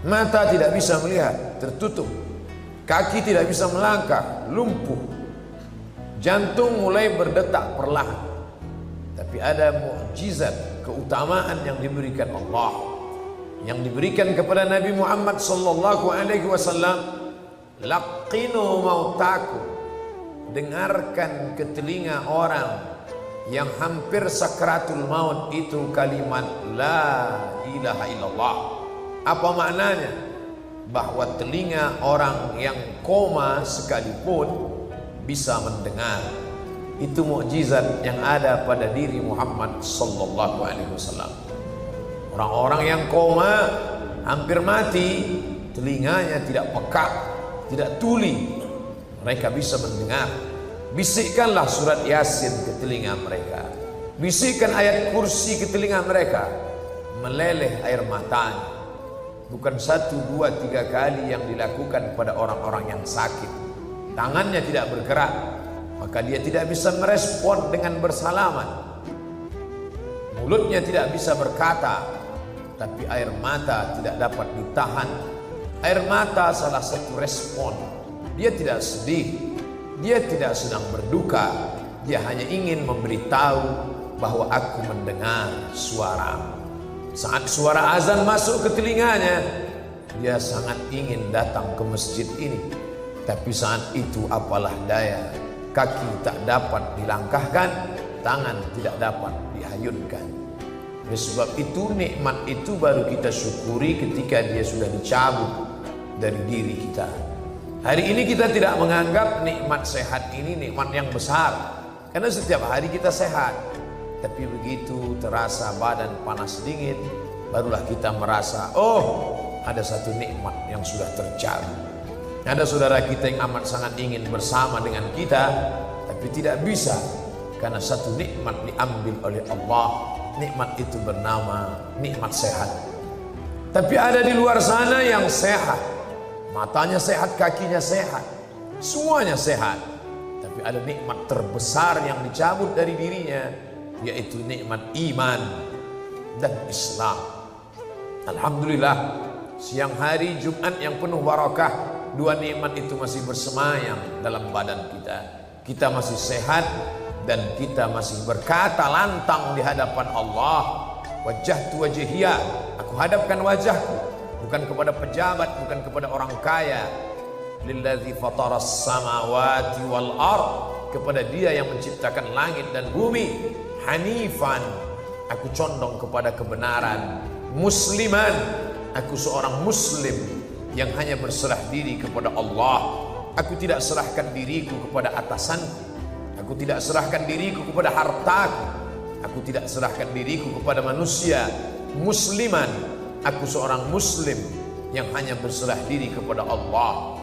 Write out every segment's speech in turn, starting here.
Mata tidak bisa melihat, tertutup. Kaki tidak bisa melangkah, lumpuh. Jantung mulai berdetak perlahan. Tapi ada mukjizat, keutamaan yang diberikan Allah, yang diberikan kepada Nabi Muhammad sallallahu alaihi wasallam. Laqinu mautaku, dengarkan ke telinga orang yang hampir sakratul maut itu kalimat la ilaha illallah. Apa maknanya? Bahwa telinga orang yang koma sekalipun bisa mendengar. Itu mukjizat yang ada pada diri Muhammad sallallahu alaihi wasallam. Orang-orang yang koma, hampir mati, telinganya tidak peka, tidak tuli, mereka bisa mendengar. Bisikkanlah surat Yasin ke telinga mereka, bisikkan ayat kursi ke telinga mereka, meleleh air matanya. Bukan 1, 2, 3 kali yang dilakukan pada orang-orang yang sakit. Tangannya tidak bergerak, maka dia tidak bisa merespon dengan bersalaman. Mulutnya tidak bisa berkata, tapi air mata tidak dapat ditahan. Air mata salah satu respon. Dia tidak sedih, dia tidak sedang berduka, dia hanya ingin memberitahu bahwa aku mendengar suara. Saat suara azan masuk ke telinganya, dia sangat ingin datang ke masjid ini. Tapi saat itu apalah daya, kaki tak dapat dilangkahkan, tangan tidak dapat dihayunkan. Oleh sebab itu nikmat itu baru kita syukuri ketika dia sudah dicabut dari diri kita. Hari ini kita tidak menganggap nikmat sehat ini nikmat yang besar, karena setiap hari kita sehat. Tapi begitu terasa badan panas dingin, barulah kita merasa, oh, ada satu nikmat yang sudah tercabut. Ada saudara kita yang amat sangat ingin bersama dengan kita, tapi tidak bisa karena satu nikmat diambil oleh Allah. Nikmat itu bernama nikmat sehat. Tapi ada di luar sana yang sehat, matanya sehat, kakinya sehat, semuanya sehat, tapi ada nikmat terbesar yang dicabut dari dirinya, yaitu nikmat iman dan Islam. Alhamdulillah, siang hari Jumat yang penuh barakah, dua nikmat itu masih bersemayam dalam badan kita. Kita masih sehat dan kita masih berkata lantang di hadapan Allah, wajjahtu wajhiya, aku hadapkan wajahku bukan kepada pejabat, bukan kepada orang kaya, lillazi fataras samawati wal ard, kepada dia yang menciptakan langit dan bumi, hanifan, aku condong kepada kebenaran, musliman, aku seorang muslim yang hanya berserah diri kepada Allah. Aku tidak serahkan diriku kepada atasanku, aku tidak serahkan diriku kepada hartaku, aku tidak serahkan diriku kepada manusia. Musliman, aku seorang muslim yang hanya berserah diri kepada Allah.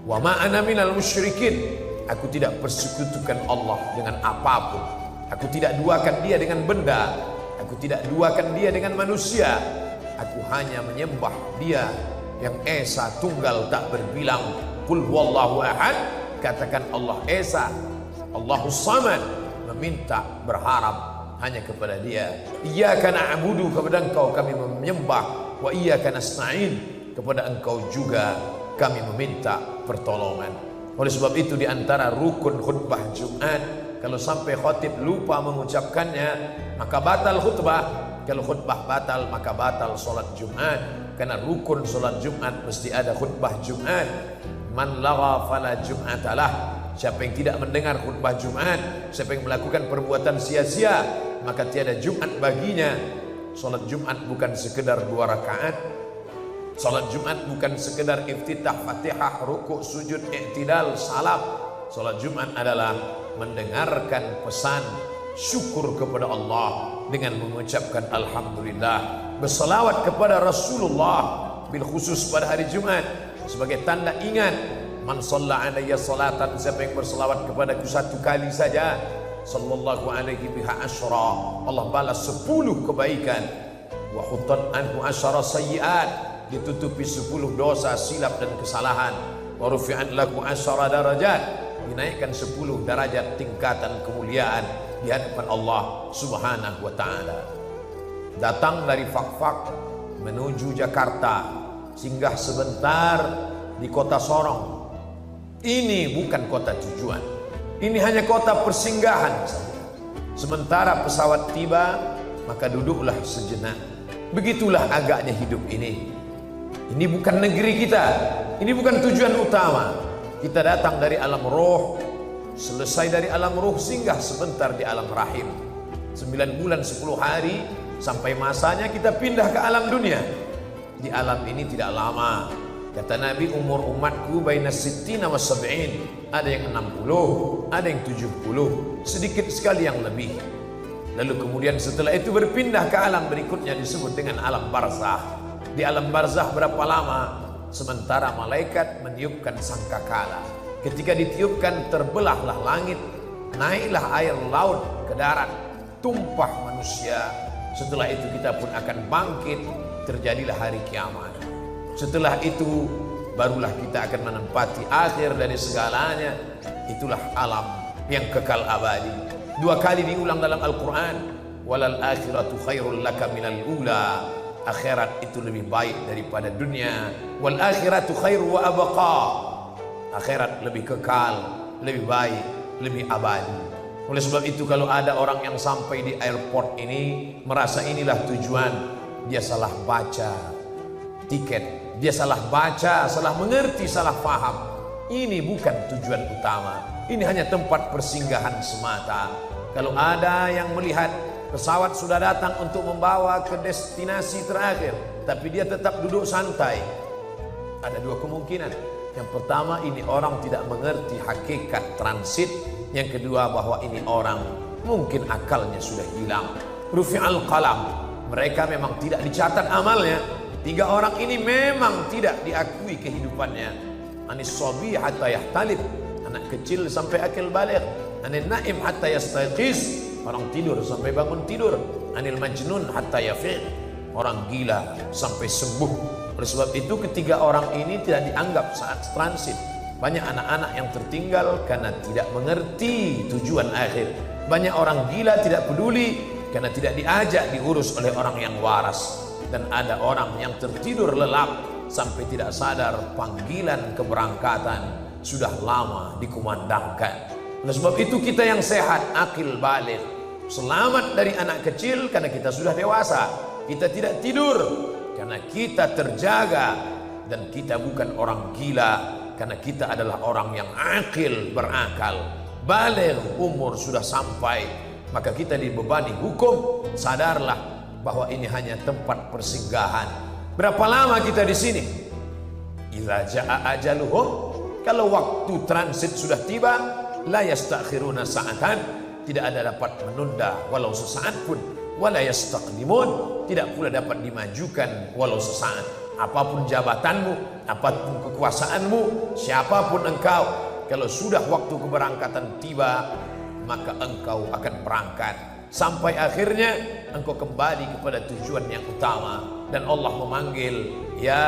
Wa ma ana minal musyrikin, aku tidak persekutukan Allah dengan apapun. Aku tidak duakan dia dengan benda, aku tidak duakan dia dengan manusia. Aku hanya menyembah dia yang esa, tunggal, tak berbilang. Qul huwallahu ahad, katakan Allah esa, Allahus samad, meminta, berharap hanya kepada dia. Iyyaka na'budu, kepada engkau kami menyembah, wa iyyaka nasta'in, kepada engkau juga kami meminta pertolongan. Oleh sebab itu di antara rukun khutbah Jumat, kalau sampai khatib lupa mengucapkannya, maka batal khutbah. Kalau khutbah batal, maka batal solat Jumat. Karena rukun solat Jumat mesti ada khutbah Jumat. Man lagha fala jum'atalah, siapa yang tidak mendengar khutbah Jumat, siapa yang melakukan perbuatan sia-sia, maka tiada Jumat baginya. Solat Jumat bukan sekedar 2 rakaat. Salat Jumat bukan sekedar iftitah, Fatihah, rukuk, sujud, i'tidal, salam. Salat Jumat adalah mendengarkan pesan syukur kepada Allah dengan mengucapkan alhamdulillah, berselawat kepada Rasulullah, bil khusus pada hari Jumat sebagai tanda ingat. Man shalla alayya salatan, siapa yang berselawat kepadaku 1 kali saja, sallallahu alaihi biha asyra, Allah balas 10 kebaikan. Wa khutat anhu asyara sayyiat, ditutupi 10 dosa, silap dan kesalahan. Wa rufi'an lahu asyara darajat, dinaikkan 10 derajat tingkatan kemuliaan di hadapan Allah Subhanahu wa taala. Datang dari Fakfak menuju Jakarta singgah sebentar di kota Sorong. Ini bukan kota tujuan, ini hanya kota persinggahan saja. Sementara pesawat tiba, maka duduklah sejenak. Begitulah agaknya hidup ini. Ini bukan negeri kita, ini bukan tujuan utama. Kita datang dari alam roh, selesai dari alam roh singgah sebentar di alam rahim. 9 bulan 10 hari sampai masanya kita pindah ke alam dunia. Di alam ini tidak lama. Kata Nabi, umur umatku baina sittina wa sab'in. Ada yang 60, ada yang 70, sedikit sekali yang lebih. Lalu kemudian setelah itu berpindah ke alam berikutnya disebut dengan alam barzah. Di alam barzah berapa lama? Sementara malaikat meniupkan sangkakala. Ketika ditiupkan terbelahlah langit, naiklah air laut ke darat, tumpah manusia. Setelah itu kita pun akan bangkit, terjadilah hari kiamat. Setelah itu barulah kita akan menempati akhir dari segalanya. Itulah alam yang kekal abadi. 2 kali diulang dalam Al-Quran, walal akhiratu khairul laka minal ula. Akhirat itu lebih baik daripada dunia. Wal akhiratu khairu wa abqa. Akhirat lebih kekal, lebih baik, lebih abadi. Oleh sebab itu kalau ada orang yang sampai di airport ini merasa inilah tujuan, dia salah baca tiket, dia salah baca, salah mengerti, salah paham. Ini bukan tujuan utama, ini hanya tempat persinggahan semata. Kalau ada yang melihat pesawat sudah datang untuk membawa ke destinasi terakhir, tapi dia tetap duduk santai, ada 2 kemungkinan. Yang pertama, ini orang tidak mengerti hakikat transit. Yang kedua, bahwa ini orang mungkin akalnya sudah hilang. Rufi'al qalam, mereka memang tidak dicatat amalnya. 3 orang ini memang tidak diakui kehidupannya. Anis sabi hatta yahtalib, anak kecil sampai akil baligh. Anil naim hatta yastayqiz, orang tidur sampai bangun tidur. Anil majnun hatta yafiq, orang gila sampai sembuh. Oleh sebab itu ketiga orang ini tidak dianggap saat transit. Banyak anak-anak yang tertinggal karena tidak mengerti tujuan akhir. Banyak orang gila tidak peduli karena tidak diajak diurus oleh orang yang waras. Dan ada orang yang tertidur lelap sampai tidak sadar panggilan keberangkatan sudah lama dikumandangkan. Oleh sebab itu kita yang sehat, akil baligh, selamat dari anak kecil karena kita sudah dewasa. Kita tidak tidur karena kita terjaga. Dan kita bukan orang gila karena kita adalah orang yang akil, berakal. Baligh, umur sudah sampai, maka kita dibebani hukum. Sadarlah bahwa ini hanya tempat persinggahan. Berapa lama kita di sini? Idza jaa ajaluhum, kalau waktu transit sudah tiba, la yastakhiruna sa'atan, tidak ada dapat menunda walau sesaat pun. Wala yastaqdimun, tidak pula dapat dimajukan walau sesaat. Apapun jabatanmu, apapun kekuasaanmu, siapapun engkau, kalau sudah waktu keberangkatan tiba, maka engkau akan berangkat. Sampai akhirnya engkau kembali kepada tujuan yang utama. Dan Allah memanggil, ya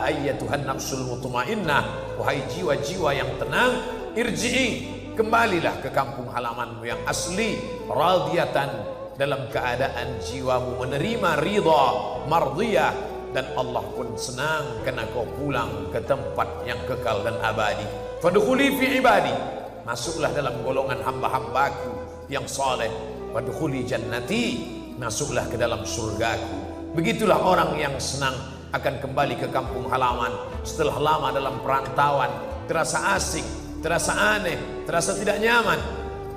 ayyatuhan nafsul mutmainnah, wahai jiwa-jiwa yang tenang, irji'i, kembalilah ke kampung halamanmu yang asli, radiyatan, dalam keadaan jiwamu menerima ridha, mardiyah. Dan Allah pun senang karena kau pulang ke tempat yang kekal dan abadi. Fadkhuli fi ibadi, masuklah dalam golongan hamba-hambaku yang saleh. Fadkhuli jannati, masuklah ke dalam surgaku. Begitulah orang yang senang akan kembali ke kampung halaman setelah lama dalam perantauan, terasa asing, terasa aneh, terasa tidak nyaman.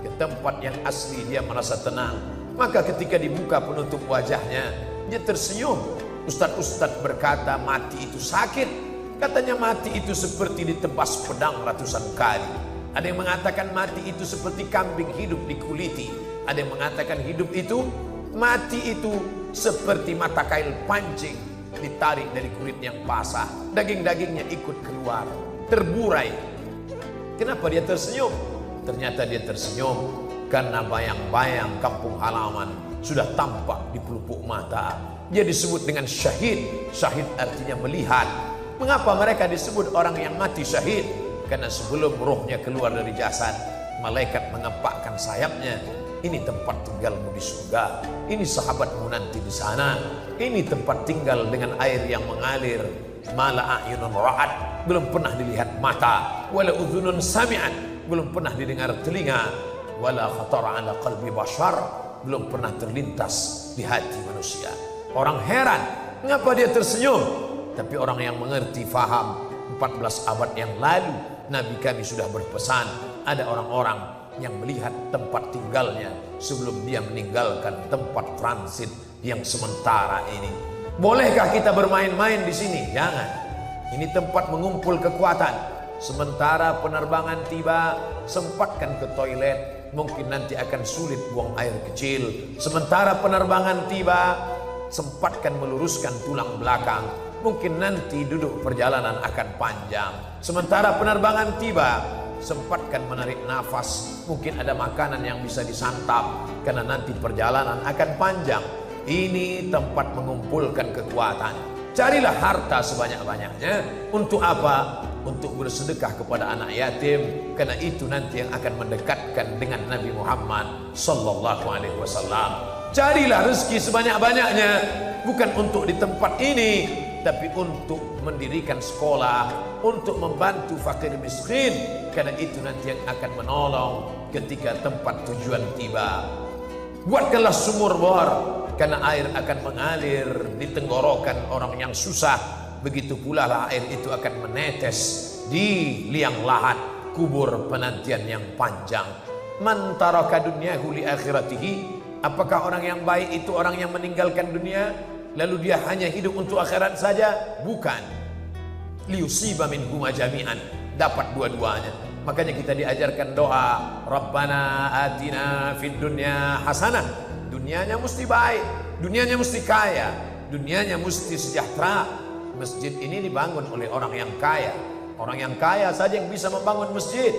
Ke tempat yang asli dia merasa tenang. Maka ketika dibuka penutup wajahnya, dia tersenyum. Ustadz-ustadz berkata mati itu sakit. Katanya mati itu seperti ditebas pedang ratusan kali. Ada yang mengatakan mati itu seperti kambing hidup dikuliti. Ada yang mengatakan hidup itu, mati itu seperti mata kail pancing ditarik dari kulit yang basah. Daging-dagingnya ikut keluar, terburai. Kenapa dia tersenyum? Ternyata dia tersenyum karena bayang-bayang kampung halaman sudah tampak di pelupuk mata. Dia disebut dengan syahid. Syahid artinya melihat. Mengapa mereka disebut orang yang mati syahid? Karena sebelum rohnya keluar dari jasad, malaikat mengepakkan sayapnya, ini tempat tinggalmu di surga, ini sahabatmu nanti di sana, ini tempat tinggal dengan air yang mengalir, mala a'yunun ra'at, belum pernah dilihat mata, wala udhunun sami'at, belum pernah didengar telinga, wala khatara ala qalbi bashar, belum pernah terlintas di hati manusia. Orang heran, mengapa dia tersenyum? Tapi orang yang mengerti, faham, 14 abad yang lalu Nabi kami sudah berpesan, ada orang-orang yang melihat tempat tinggalnya sebelum dia meninggalkan tempat transit yang sementara ini. Bolehkah kita bermain-main di sini? Jangan. Ini tempat mengumpul kekuatan. Sementara penerbangan tiba, sempatkan ke toilet. Mungkin nanti akan sulit buang air kecil. Sementara penerbangan tiba, sempatkan meluruskan tulang belakang. Mungkin nanti duduk perjalanan akan panjang. Sementara penerbangan tiba, sempatkan menarik nafas. Mungkin ada makanan yang bisa disantap, karena nanti perjalanan akan panjang. Ini tempat mengumpulkan kekuatan. Carilah harta sebanyak-banyaknya. Untuk apa? Untuk bersedekah kepada anak yatim, karena itu nanti yang akan mendekatkan dengan Nabi Muhammad sallallahu alaihi wasallam. Carilah rezeki sebanyak-banyaknya, bukan untuk di tempat ini, tapi untuk mendirikan sekolah, untuk membantu fakir miskin, karena itu nanti yang akan menolong ketika tempat tujuan tiba. Buatkanlah sumur bor, karena air akan mengalir di tenggorokan orang yang susah. Begitu pula lah air itu akan menetes di liang lahat kubur penantian yang panjang. Man taraka dunyahu li akhiratihi, apakah orang yang baik itu orang yang meninggalkan dunia lalu dia hanya hidup untuk akhirat saja? Bukan. Liyusiba minhuma jami'an, dapat dua-duanya. Makanya kita diajarkan doa, Rabbana atina fid dunya hasanah. Dunianya mesti baik, dunianya mesti kaya, dunianya mesti sejahtera. Masjid ini dibangun oleh orang yang kaya. Orang yang kaya saja yang bisa membangun masjid.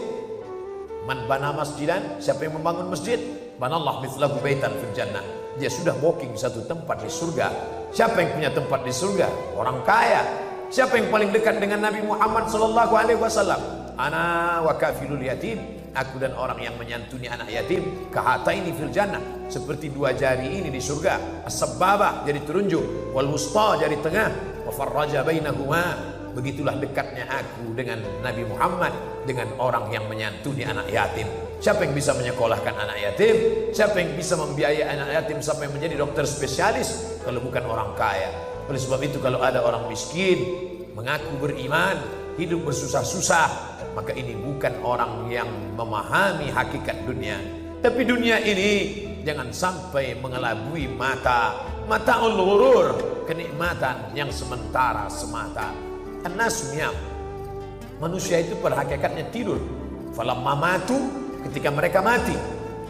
Man bana masjidan, siapa yang membangun masjid? Banallah mithlahu baitan fil jannah. Dia sudah booking satu tempat di surga. Siapa yang punya tempat di surga? Orang kaya. Siapa yang paling dekat dengan Nabi Muhammad sallallahu alaihi wasallam? Ana wa kafilul yatim. Aku dan orang yang menyantuni anak yatim. Kahataini fil jannah, seperti dua jari ini di surga. As-sababah, jari telunjuk, wal wusta, jari tengah, wa farraja bainahuma. Begitulah dekatnya aku dengan Nabi Muhammad, dengan orang yang menyantuni anak yatim. Siapa yang bisa menyekolahkan anak yatim? Siapa yang bisa membiayai anak yatim sampai menjadi dokter spesialis? Kalau bukan orang kaya. Oleh sebab itu kalau ada orang miskin mengaku beriman, hidup bersusah-susah, maka ini bukan orang yang memahami hakikat dunia. Tapi dunia ini jangan sampai mengelabui mata. Mata'ul ghurur, kenikmatan yang sementara semata. An-nasu niyam, manusia itu pada hakikatnya tidur. Falamma matu, ketika mereka mati,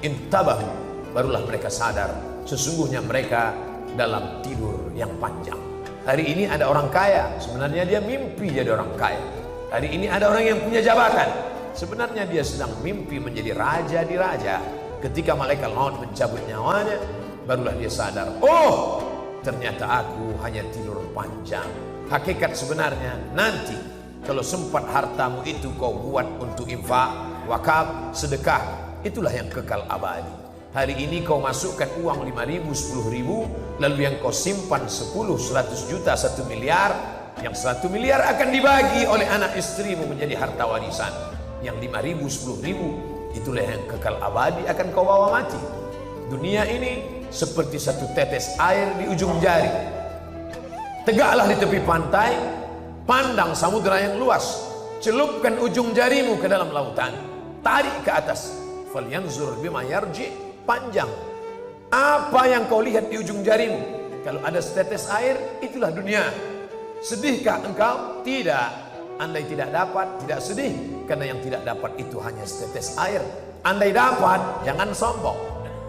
intabahu, barulah mereka sadar sesungguhnya mereka dalam tidur yang panjang. Hari ini ada orang kaya, sebenarnya dia mimpi jadi orang kaya. Hari ini ada orang yang punya jabatan, sebenarnya dia sedang mimpi menjadi raja di raja. Ketika malaikat maut mencabut nyawanya, barulah dia sadar, oh ternyata aku hanya tidur panjang. Hakikat sebenarnya nanti kalau sempat hartamu itu kau buat untuk infak, wakaf, sedekah, itulah yang kekal abadi. Hari ini kau masukkan uang 5.000, 10.000, lalu yang kau simpan 10, 100 juta, 1 miliar, yang 1 miliar akan dibagi oleh anak istrimu menjadi harta warisan. Yang 5.000, 10.000, itulah yang kekal abadi akan kau bawa mati. Dunia ini seperti satu tetes air di ujung jari. Tegaklah di tepi pantai, pandang samudera yang luas, celupkan ujung jarimu ke dalam lautan, tarik ke atas, falyanzur bima yarji, panjang. Apa yang kau lihat di ujung jarimu? Kalau ada setetes air, itulah dunia. Sedihkah engkau? Tidak. Andai tidak dapat, tidak sedih, karena yang tidak dapat itu hanya setetes air. Andai dapat, jangan sombong,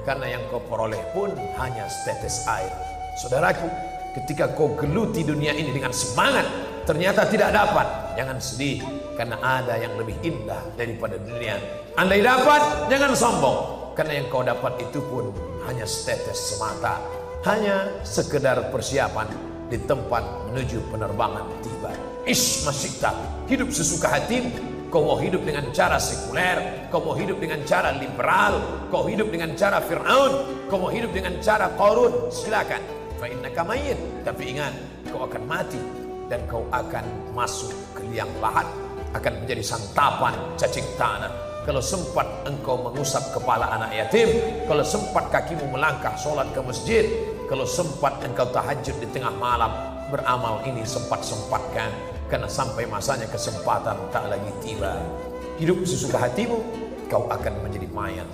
karena yang kau peroleh pun hanya setetes air. Saudaraku, ketika kau geluti dunia ini dengan semangat, ternyata tidak dapat, jangan sedih, karena ada yang lebih indah daripada dunia. Andai dapat, jangan sombong, karena yang kau dapat itu pun hanya setetes semata, hanya sekedar persiapan di tempat menuju penerbangan tiba. Ish masyikta, hidup sesuka hatimu, kau mau hidup dengan cara sekuler, kau mau hidup dengan cara liberal, kau hidup dengan cara Fir'aun, kau mau hidup dengan cara Qarun, silakan. Fa innaka mayyit, tapi ingat, kau akan mati dan kau akan masuk ke liang lahat, akan menjadi santapan cacing tanah. Kalau sempat engkau mengusap kepala anak yatim, kalau sempat kakimu melangkah sholat ke masjid, kalau sempat engkau tahajud di tengah malam, beramal ini sempat-sempatkan, karena sampai masanya kesempatan tak lagi tiba. Hidup sesuka hatimu, kau akan menjadi mayat.